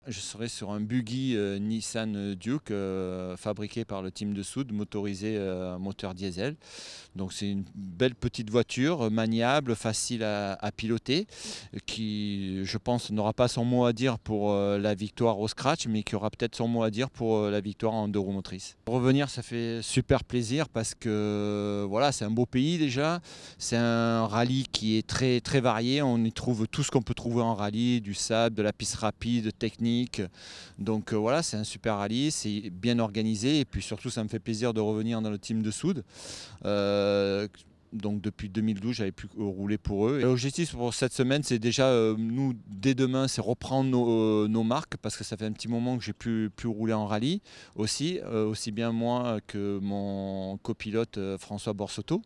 Je serai sur un buggy Nissan Duke fabriqué par le team de Soude, motorisé moteur diesel. Donc c'est une belle petite voiture, maniable, facile à piloter, qui je pense n'aura pas son mot à dire pour la victoire au scratch, mais qui aura peut-être son mot à dire pour la victoire en deux roues motrices. Pour revenir, ça fait super plaisir parce que voilà, c'est un beau pays déjà. C'est un rallye qui est très, très varié. On y trouve tout ce qu'on peut trouver en rallye, du sable, de la piste rapide, technique. Donc voilà, c'est un super rallye, c'est bien organisé et puis surtout ça me fait plaisir de revenir dans le team de Soude. Donc depuis 2012, j'avais pu rouler pour eux. L'objectif pour cette semaine, c'est déjà, nous, dès demain, c'est reprendre nos marques parce que ça fait un petit moment que j'ai plus rouler en rallye aussi, aussi bien moi que mon copilote François Borsotto.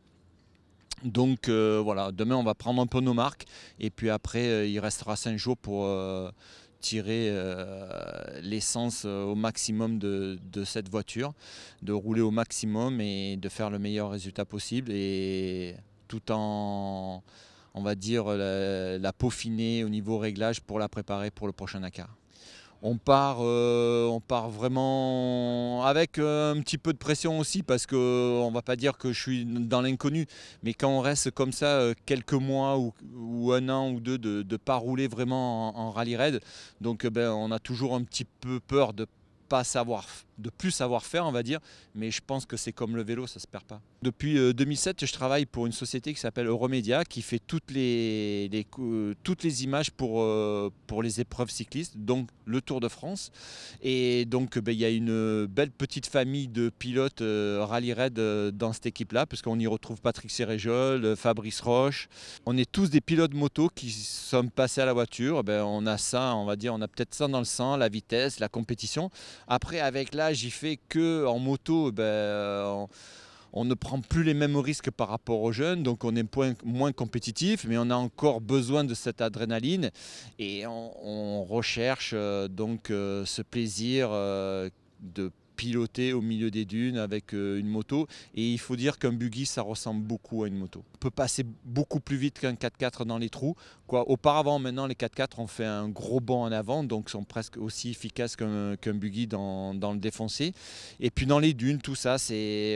Donc voilà, demain on va prendre un peu nos marques et puis après il restera 5 jours pour tirer l'essence au maximum de cette voiture, de rouler au maximum et de faire le meilleur résultat possible et tout en, on va dire, la peaufiner au niveau réglage pour la préparer pour le prochain Dakar. On part vraiment avec un petit peu de pression aussi parce qu'on ne va pas dire que je suis dans l'inconnu, mais quand on reste comme ça quelques mois ou un an ou deux de ne pas rouler vraiment en rallye raid, donc ben, on a toujours un petit peu peur de plus savoir faire, on va dire, mais je pense que c'est comme le vélo, ça se perd pas. Depuis 2007, je travaille pour une société qui s'appelle Euromédia, qui fait toutes les images pour les épreuves cyclistes, donc le Tour de France. Et donc, ben, il y a une belle petite famille de pilotes rallye raid dans cette équipe-là, parce qu'on y retrouve Patrick Céréjol, Fabrice Roche. On est tous des pilotes moto qui sommes passés à la voiture. Ben, on a ça, on va dire, on a peut-être ça dans le sang, la vitesse, la compétition. Après, avec l'âge, il fait qu'en moto, ben, on ne prend plus les mêmes risques par rapport aux jeunes, donc on est moins compétitif, mais on a encore besoin de cette adrénaline et on recherche donc ce plaisir de piloter au milieu des dunes avec une moto. Et il faut dire qu'un buggy, ça ressemble beaucoup à une moto. On peut passer beaucoup plus vite qu'un 4x4 dans les trous. Auparavant, maintenant, les 4x4 ont fait un gros bond en avant, donc sont presque aussi efficaces qu'un buggy dans le défoncé. Et puis dans les dunes, tout ça,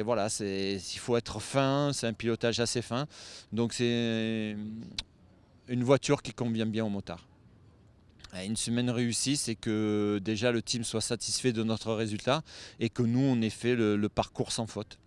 voilà, il faut être fin, c'est un pilotage assez fin. Donc c'est une voiture qui convient bien aux motards. Une semaine réussie, c'est que déjà le team soit satisfait de notre résultat et que nous, on ait fait le parcours sans faute.